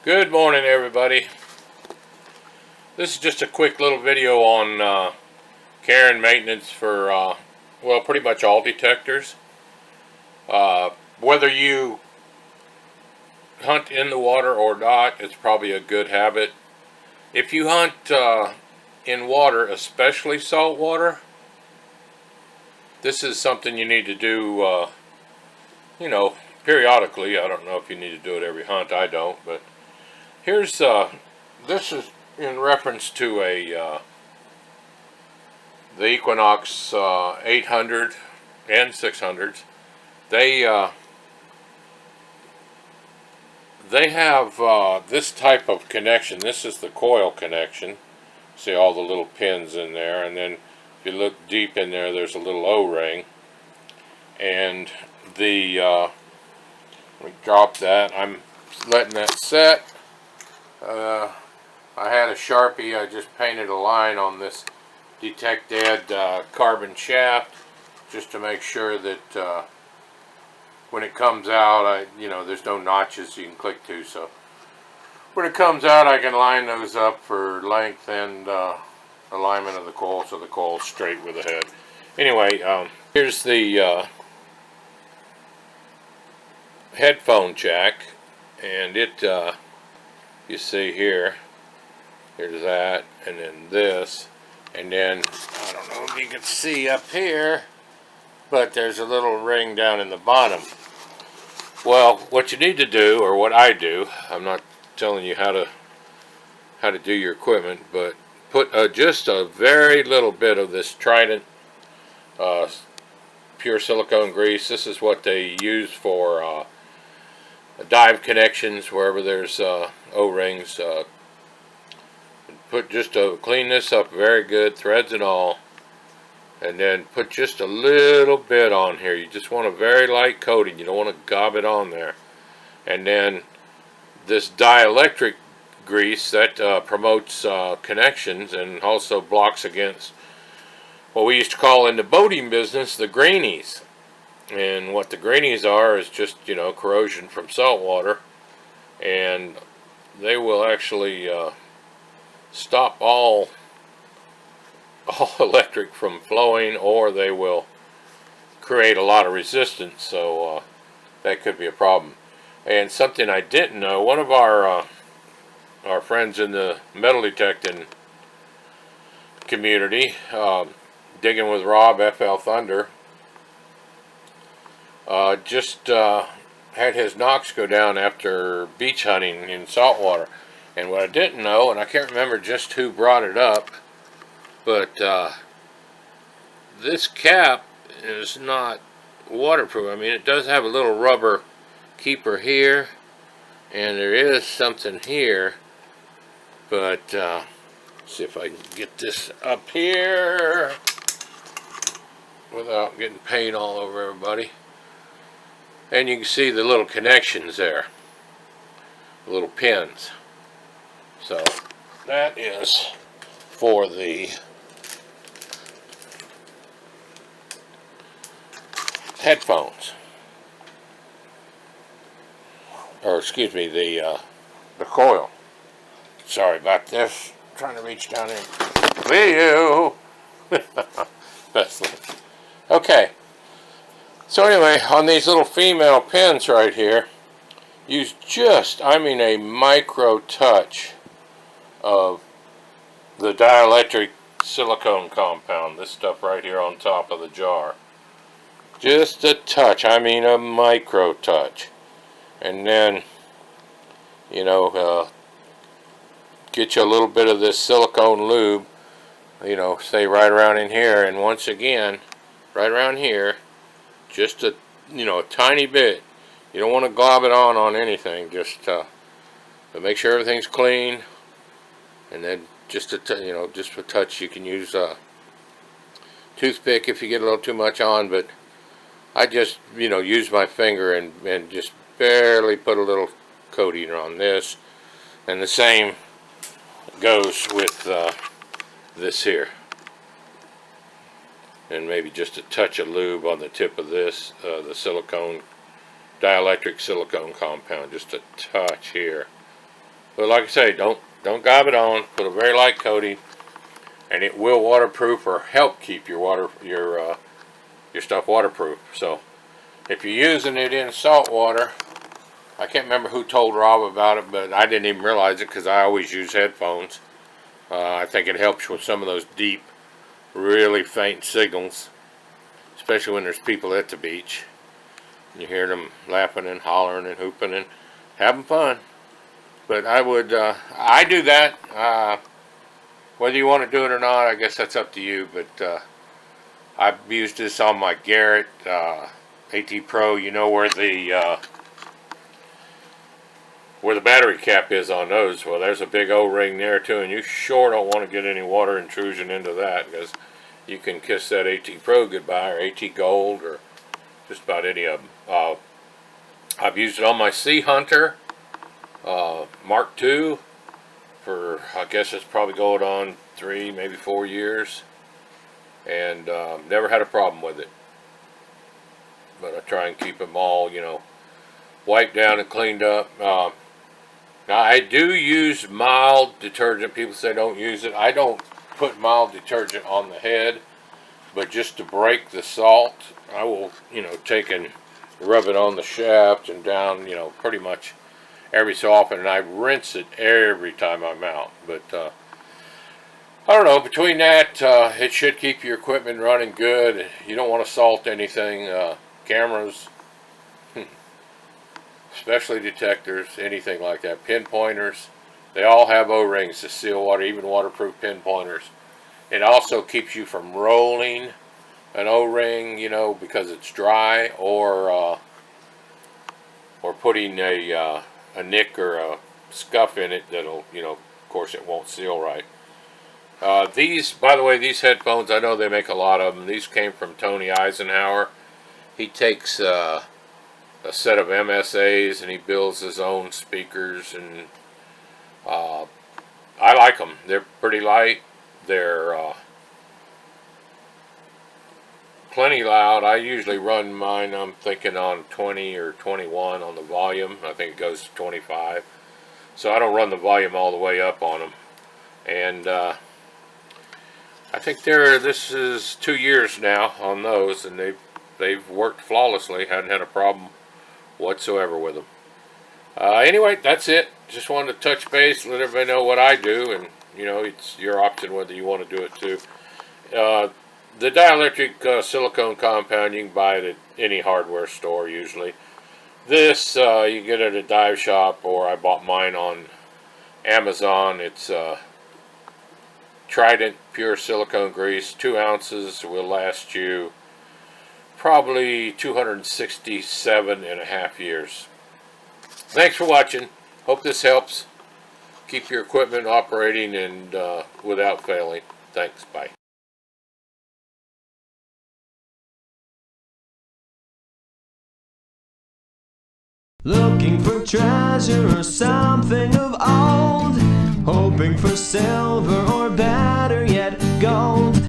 Good morning, everybody. This is just a quick little video on care and maintenance for, well, pretty much all detectors. Whether you hunt in the water or not, it's probably a good habit. If you hunt in water, especially salt water, this is something you need to do, periodically. I don't know if you need to do it every hunt. I don't, but here's, this is in reference to the Equinox 800 and 600s. They have this type of connection. This is the coil connection. See all the little pins in there, and then if you look deep in there, there's a little O-ring. And the let me drop that. I'm letting that set. I had a Sharpie. I just painted a line on this Detector carbon shaft just to make sure that when it comes out, there's no notches you can click to. So when it comes out, I can line those up for length and alignment of the coil, so the coil's straight with the head. Anyway, here's the headphone jack, and it, you see here, here's that, and then this, and then, I don't know if you can see up here, but there's a little ring down in the bottom. Well, what you need to do, or what I do, I'm not telling you how to do your equipment, but put just a very little bit of this Trident pure silicone grease. This is what they use for dive connections wherever there's O-rings. Put just to clean this up very good, threads and all, and then put just a little bit on here. You just want a very light coating. You don't want to gob it on there. And then this dielectric grease that promotes connections and also blocks against what we used to call in the boating business the greenies. And what the greenies are is just, corrosion from salt water, and they will actually stop all electric from flowing, or they will create a lot of resistance, so that could be a problem. And something I didn't know, one of our friends in the metal detecting community, Digging with Rob, FL Thunder, just had his Knox go down after beach hunting in saltwater. And what I didn't know, and I can't remember just who brought it up, but this cap is not waterproof. I mean, it does have a little rubber keeper here, and there is something here, but see if I can get this up here without getting paint all over everybody. And you can see the little connections there, the little pins. So that is for the headphones, or excuse me, the coil. Sorry about this. I'm trying to reach down in video. Okay. So anyway, on these little female pins right here, use just, a micro touch of the dielectric silicone compound, this stuff right here on top of the jar. Just a touch, a micro touch. And then, get you a little bit of this silicone lube, say right around in here, and once again, right around here, just a tiny bit. You don't want to glob it on anything, just but make sure everything's clean, and then just a touch. You can use a toothpick if you get a little too much on, but I just use my finger and just barely put a little coating on this, and the same goes with this here. And maybe just a touch of lube on the tip of this, the dielectric silicone compound, just a touch here. But like I say, don't gob it on. Put a very light coating, and it will waterproof or help keep your stuff waterproof. So if you're using it in salt water, I can't remember who told Rob about it, but I didn't even realize it because I always use headphones. I think it helps with some of those deep, really faint signals, especially when there's people at the beach. You hear them laughing and hollering and hooping and having fun. But I do that. Whether you want to do it or not, I guess that's up to you. But I've used this on my Garrett AT Pro. You know where the battery cap is on those. Well, there's a big O-ring there too, and you sure don't want to get any water intrusion into that, because you can kiss that AT Pro goodbye, or AT Gold, or just about any of them. I've used it on my Sea Hunter Mark II for, I guess it's probably going on 3, maybe 4 years, and never had a problem with it. But I try and keep them all, wiped down and cleaned up. Now, I do use mild detergent. People say don't use it. I don't put mild detergent on the head, but just to break the salt, I will, take and rub it on the shaft and down, pretty much every so often, and I rinse it every time I'm out. But I don't know, between that, it should keep your equipment running good. You don't want to salt anything. Cameras, especially detectors, anything like that. Pinpointers, they all have O-rings to seal water, even waterproof pinpointers. It also keeps you from rolling an O-ring, because it's dry, or putting a nick or a scuff in it that'll, of course it won't seal right. These, by the way, these headphones, I know they make a lot of them. These came from Tony Eisenhower. He takes a set of MSAs and he builds his own speakers, and I like them. They're pretty light. They're plenty loud. I usually run mine, I'm thinking, on 20 or 21 on the volume. I think it goes to 25. So I don't run the volume all the way up on them. And I think this is 2 years now on those, and they've worked flawlessly. Hadn't had a problem whatsoever with them. Anyway, that's it. Just wanted to touch base, let everybody know what I do, and it's your option whether you want to do it too. The dielectric silicone compound you can buy it at any hardware store usually. This you get at a dive shop, or I bought mine on Amazon. It's Trident pure silicone grease. 2 ounces will last you probably 267.5 years. Thanks for watching. Hope this helps. Keep your equipment operating and without failing. Thanks. Bye. Looking for treasure or something of old, hoping for silver or better yet gold.